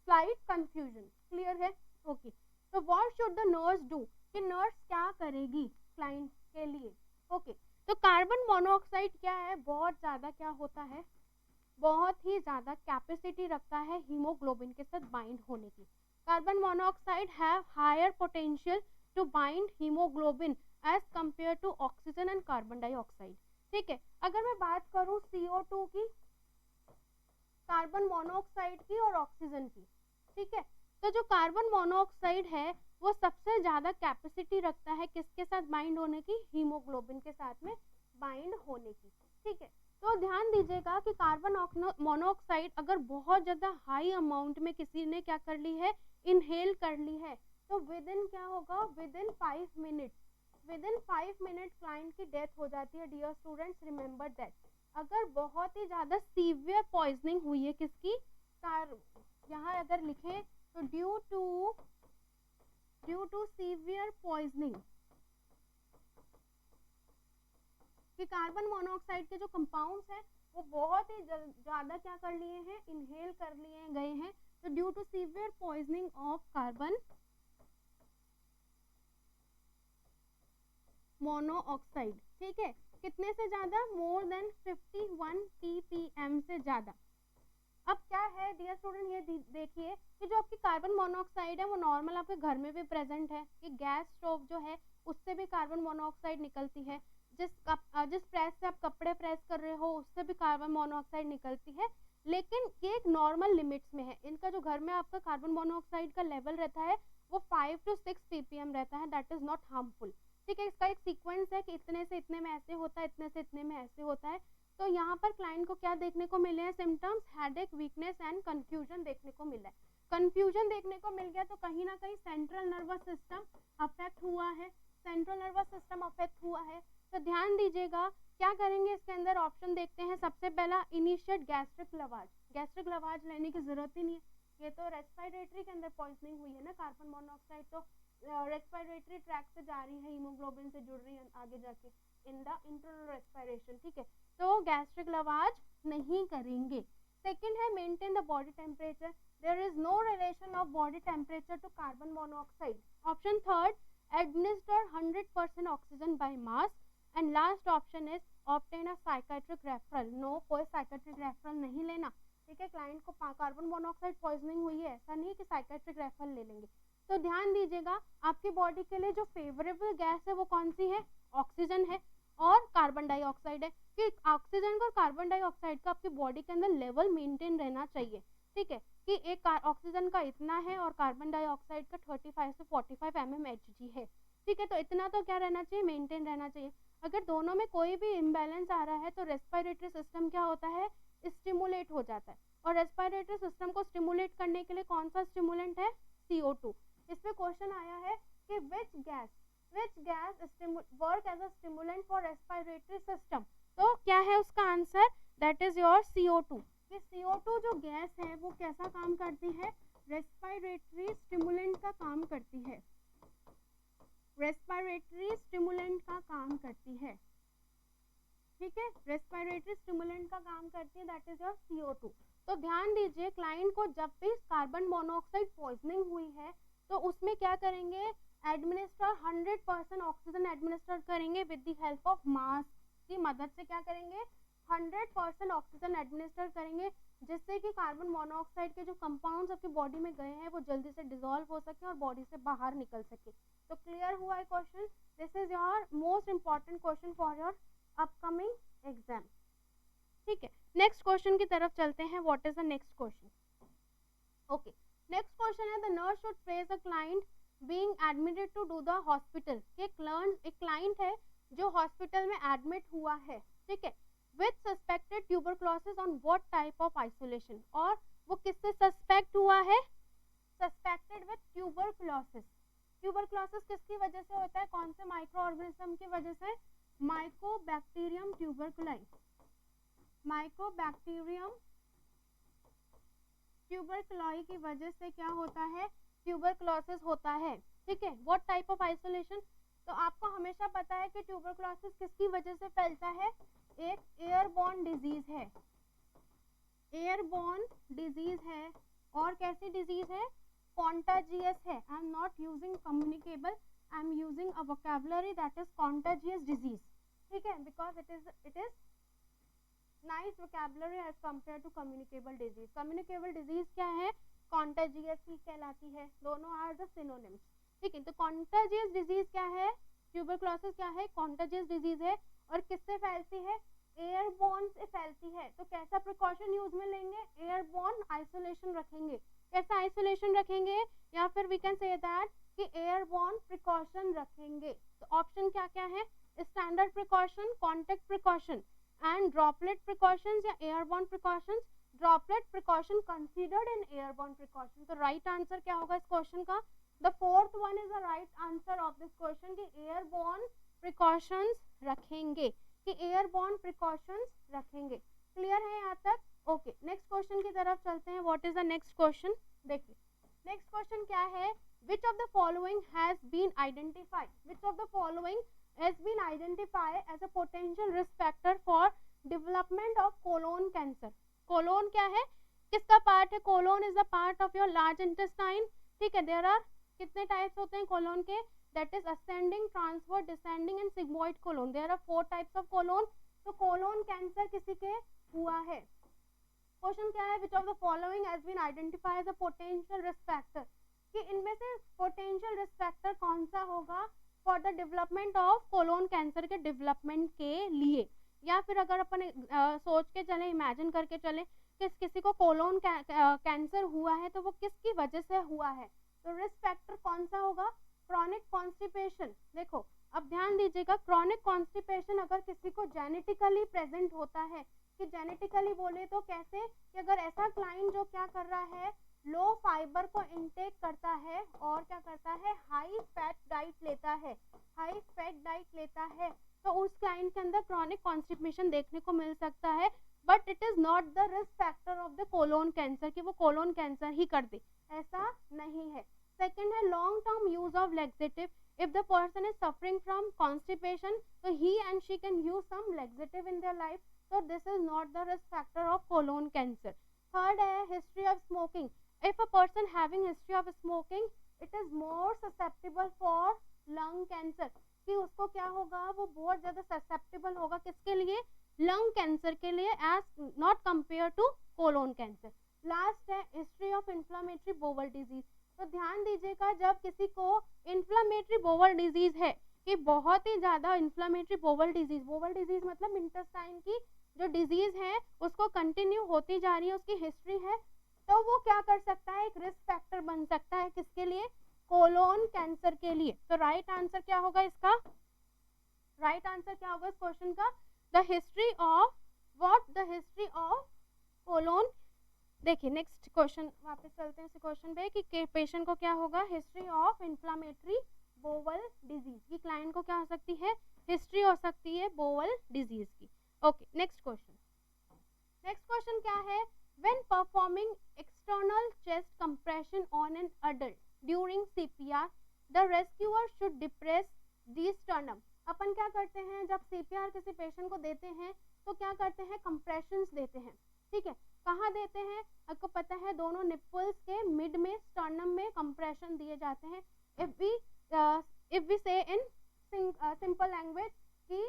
slight confusion. Clear है, ओके। तो what should the nurse do, कि नर्स क्या करेगी क्लाइंट के लिए। ओके, तो कार्बन मोनोऑक्साइड क्या है, बहुत ज़्यादा क्या होता है, बहुत ही ज़्यादा कैपेसिटी रखता है हीमोग्लोबिन के साथ बाइंड होने की। Carbon monoxide have higher potential to bind haemoglobin as compare to oxygen and carbon dioxide. ठीक है, अगर मैं बात करूँ CO2 की, कार्बन मोनोऑक्साइड की और ऑक्सीजन की, ठीक है, तो जो कार्बन मोनोऑक्साइड है वो सबसे ज़्यादा कैपेसिटी रखता है किसके साथ बाइंड होने की, हीमोग्लोबिन के साथ में बाइंड होने की। ठीक है, तो ध्यान दीजिएगा कि कार्बन मोनोऑक्साइड अगर बहुत ज़्यादा हाई अमाउंट में किसी ने क्या कर ली है, इनहेल कर ली है, तो विद इन क्या होगा, विद इन 5 मिनट क्लाइंट की डेथ हो जाती है। Dear students, remember that. अगर बहुत ही ज़्यादा सीवियर पॉइजनिंग हुई है किसकी, यहाँ अगर लिखें तो due to due to severe poisoning, कि कार्बन मोनोऑक्साइड के जो कंपाउंड्स हैं वो बहुत ही ज़्यादा क्या कर लिए हैं, इनहेल कर लिए गए हैं। तो due to severe poisoning of carbon monoxide, ठीक है, कितने से ज़्यादा, मोर देन 51 ppm से ज़्यादा। अब क्या है डियर स्टूडेंट, ये देखिए कि जो आपकी कार्बन मोनोऑक्साइड है वो नॉर्मल आपके घर में भी प्रेजेंट है, कि गैस स्टोव जो है उससे भी कार्बन मोनोऑक्साइड निकलती है, जिस प्रेस से आप कपड़े प्रेस कर रहे हो उससे भी कार्बन मोनोऑक्साइड निकलती है, लेकिन ये एक नॉर्मल लिमिट्स में है। इनका जो घर में आपका कार्बन मोनोऑक्साइड का लेवल रहता है वो 5 to 6 ppm रहता है, दैट इज नॉट हार्मफुल, ठीक है। इसका एक सीक्वेंस है कि इतने से इतने में ऐसे होता है, इतने से इतने में ऐसे होता है। तो यहाँ पर क्लाइंट को क्या देखने को मिले हैं, symptoms, headache, weakness and confusion देखने को मिला है। कंफ्यूजन देखने को मिल गया तो कहीं ना कहीं सेंट्रल नर्वस सिस्टम अफेक्ट हुआ है, सेंट्रल नर्वस सिस्टम अफेक्ट हुआ है। तो ध्यान दीजिएगा क्या करेंगे, इसके अंदर ऑप्शन देखते हैं। सबसे पहला इनिशिएट गैस्ट्रिक लवाज, गैस्ट्रिक लवाज लेने की जरूरत ही नहीं है, ये तो रेस्पिरेटरी के अंदर पॉइजनिंग हुई है ना, कार्बन मोनोऑक्साइड तो रेस्पिरेटरी ट्रैक से जा रही है, हीमोग्लोबिन से जुड़ रही है आगे जाके इन द इंटरनल रेस्पिरेशन, ठीक है, तो गैस्ट्रिक लवाज नहीं करेंगे। सेकंड है maintain the body temperature, there is no relation of body temperature to carbon monoxide. Option third, administer 100% oxygen by mass, and last option is obtain a psychiatric referral, no, कोई psychiatric referral नहीं लेना, ठीक है। Client को carbon monoxide poisoning हुई है, ऐसा नहीं कि साइकेट्रिक रेफरल ले लेंगे। तो ध्यान दीजिएगा आपकी बॉडी के लिए जो फेवरेबल गैस है वो कौन सी है, ऑक्सीजन है और कार्बन डाइऑक्साइड है, कि ऑक्सीजन और कार्बन डाइऑक्साइड का आपकी बॉडी के अंदर लेवल मेंटेन रहना चाहिए, ठीक है, कि एक ऑक्सीजन का इतना है और कार्बन डाइऑक्साइड का 35 से 45 mmHg है, ठीक है। तो इतना तो क्या रहना चाहिए, मेंटेन रहना चाहिए। अगर दोनों में कोई भी इम्बैलेंस आ रहा है तो रेस्पिरेटरी सिस्टम क्या होता है, स्टिमुलेट हो जाता है, और रेस्पिरेटरी सिस्टम को स्टिमुलेट करने के लिए कौन सा स्टिमुलेंट है, CO2। इसमें क्वेश्चन आया है कि which gas work as a stimulant for respiratory system, तो क्या है उसका answer, that is your CO2। कि CO2 जो गैस है वो कैसा काम करती है, रेस्पिरेटरी स्टिमुलेंट का काम करती है, रेस्पिरेटरी स्टिमुलेंट का काम करती है, ठीक है, रेस्पिरेटरी स्टिमुलेंट का काम करती है, दैट इज योर CO2। तो ध्यान दीजिए क्लाइंट को जब भी कार्बन मोनोऑक्साइड पॉइजनिंग हुई है तो उसमें क्या करेंगे, एडमिनिस्टर 100% ऑक्सीजन एडमिनिस्टर करेंगे with the help of mask की मदद से, क्या करेंगे, 100% ऑक्सीजन एडमिनिस्टर करेंगे, जिससे कि कार्बन मोनोऑक्साइड के जो कंपाउंड्स आपकी बॉडी में गए हैं वो जल्दी से डिसॉल्व हो सके और बॉडी से बाहर निकल सके। तो क्लियर हुआ है question, this is your most important question for your upcoming exam, ठीक है। नेक्स्ट क्वेश्चन की तरफ चलते हैं, what is the next question, okay. Next question है the nurse should place a client being admitted to do the hospital, एक client है जो हॉस्पिटल में एडमिट हुआ है, ठीक है, with suspected tuberculosis on what type of isolation, और वो किससे सस्पेक्ट हुआ है, सस्पेक्टेड विद ट्यूबरक्लोसिस। ट्यूबरक्लोसिस किसकी वजह से होता है, कौन से माइक्रो ऑर्गेनिज्म की वजह से, माइकोबैक्टीरियम ट्यूबरकुलाई, माइकोबैक्टीरियम ट्यूबरकुलाई की वजह से क्या होता है, ट्यूबरकुलोसिस होता है, ठीक है। व्हाट टाइप ऑफ आइसोलेशन, तो आपको हमेशा पता है कि ट्यूबरकुलोसिस किसकी वजह से फैलता है, एक एयरबॉर्न डिजीज है, एयरबॉर्न डिजीज है, और कैसी डिजीज है, कॉन्टाजियस है। I am not using communicable, I am using a vocabulary that is contagious disease, ठीक है, because it is nice vocabulary as compare to communicable disease. Communicable disease क्या है, कॉन्टाजियस ही कहलाती है, दोनों आर द सिनोनिम्स, ठीक है। तो कॉन्टाजियस डिजीज क्या है, ट्यूबरकुलोसिस क्या है, कॉन्टाजियस डिजीज है, और किससे फैलती है, एयरबॉर्न से फैलती है। तो कैसा प्रिकॉशन यूज में लेंगे, एयरबॉर्न आइसोलेशन रखेंगे, कैसा आइसोलेशन रखेंगे, या फिर वी कैन से दैट कि एयरबॉर्न प्रिकॉशन रखेंगे। तो ऑप्शन क्या क्या है, standard precaution, contact precaution and droplet precautions या airborne precautions. Droplet precaution considered in airborne precaution, तो राइट आंसर क्या होगा इस क्वेश्चन का, the fourth one is the right answer of this question, कि एयरबॉर्न प्रिकॉशंस रखेंगे, कि एयरबॉर्न प्रिकॉशंस रखेंगे। क्लियर है यहाँ तक, ओके। नेक्स्ट क्वेश्चन की तरफ चलते हैं, what is the next question, देखिए नेक्स्ट क्वेश्चन क्या है, which of the following has been identified, which of the following has been identified as a potential risk factor for development of colon cancer. colon क्या है, किसका part है, colon is a part of your large intestine, ठीक है. there are कितने types होते हैं colon के, that is ascending, transverse, descending and sigmoid colon. there are 4 types of colon. तो colon cancer किसी के हुआ है. क्वेश्चन क्या है, which of the following has been identified as a potential risk factor, कि इनमें से potential risk factor कौन सा होगा for the development of colon cancer के development के लिए. या फिर अगर अपन सोच के चले, इमेजिन करके चले कि किसी को कोलोन कैंसर हुआ है तो वो किसकी वजह से हुआ है, तो रिस्क फैक्टर कौन सा होगा, क्रॉनिक कॉन्स्टिपेशन. देखो अब ध्यान दीजिएगा, क्रॉनिक कॉन्स्टिपेशन अगर किसी को जेनेटिकली प्रेजेंट होता है, कि जेनेटिकली बोले तो कैसे, कि अगर ऐसा क्लाइंट जो क्या कर रहा है, लो फाइबर को इनटेक करता है और क्या करता है, हाई फैट डाइट लेता है, हाई फैट डाइट लेता है, तो उस क्लाइंट के अंदर क्रॉनिक कॉन्स्टिपेशन देखने को मिल सकता है. But it is not the risk factor of the colon cancer, कि वो कोलोन कैंसर ही कर दे, ऐसा नहीं है. सेकेंड है long term use of laxative. if the person is suffering from constipation, so he and she can use some laxative in their life, so this is not the risk factor of colon cancer. Third है history of smoking. if a person having history of smoking, it is more susceptible for lung cancer, कि उसको क्या होगा, वो बहुत ज़्यादा susceptible होगा किसके लिए, लंग कैंसर के लिए, as not compare to colon cancer. Last है history of inflammatory bowel disease. तो ध्यान दीजिएगा, जब किसी को इन्फ्लामेटरी बोवल डिजीज है, कि बहुत ही ज़्यादा इन्फ्लामेटरी बोवल डिजीज मतलब इंटेस्टाइन की जो डिजीज है उसको कंटिन्यू होती जा रही है, उसकी हिस्ट्री है, तो वो क्या कर सकता है, एक रिस्क फैक्टर बन सकता है किसके लिए, कोलोन कैंसर के लिए. तो राइट आंसर क्या होगा इसका, राइट आंसर क्या होगा इस क्वेश्चन का, the history of what, the history of colon. देखिए नेक्स्ट क्वेश्चन वापस चलते हैं इस क्वेश्चन पे, कि पेशेंट को क्या होगा, history of inflammatory bowel disease, की क्लाइंट को क्या हो सकती है, हिस्ट्री हो सकती है बोवल डिजीज की. Okay next question. Next question क्या है, when performing external chest compression on an adult during CPR, the rescuer should depress the sternum. अपन क्या करते हैं, जब सीपीआर किसी पेशेंट को देते हैं तो क्या करते हैं, कंप्रेशंस देते हैं, ठीक है. कहाँ देते हैं, आपको पता है, दोनों निप्पल्स के मिड में, स्टर्नम में कंप्रेशन दिए जाते हैं. इफ वी से इन सिंपल लैंग्वेज, कि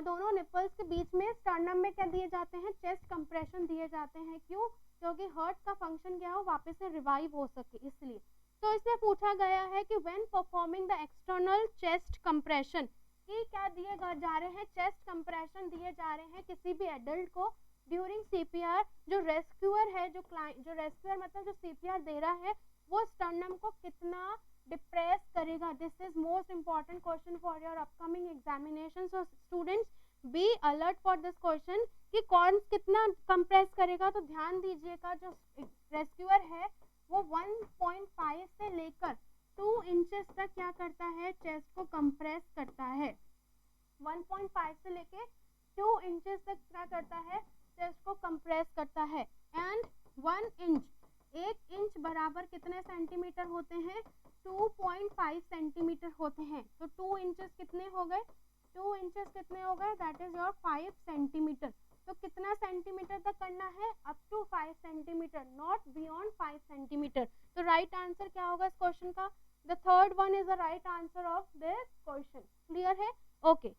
दोनों निप्पल्स के बीच में स्टर्नम में क्या दिए जाते हैं, चेस्ट कंप्रेशन दिए जाते हैं. क्यों, क्योंकि हार्ट का फंक्शन क्या हो, वापस से रिवाइव हो सके, इसलिए. तो इसमें पूछा गया है कि when performing the external chest compression, कि क्या दिए जा रहे हैं, चेस्ट कंप्रेशन दिए जा रहे हैं किसी भी एडल्ट को ड्यूरिंग सीपीआर. जो रेस्क्यूअर है, जो रेस्क्यूअर मतलब जो सीपीआर दे रहा है, वो स्टर्नम को कितना डिप्रेस करेगा. This is most important question for your upcoming examination. So students be alert for this question, कि कौन कितना कंप्रेस करेगा. तो ध्यान दीजिएगा, जो रेस्क्यूअर है वो 1.5 से लेकर 2 इंचेस तक क्या करता है, चेस्ट को कंप्रेस करता है. 1.5 से लेके 2 इंचेस तक क्या करता है, चेस्ट को कंप्रेस करता है. एंड 1 इंच, 1 इंच बराबर कितने सेंटीमीटर होते हैं, 2.5 सेंटीमीटर होते हैं. तो 2 इंचेस कितने हो गए, 2 इंचेस कितने हो गए, दैट इज योर 5 सेंटीमीटर. तो कितना सेंटीमीटर तक करना है, up to 5 centimetre, not beyond 5 centimetre. तो राइट आंसर क्या होगा इस क्वेश्चन का, the third one is the right answer of this question. Clear है, ओके.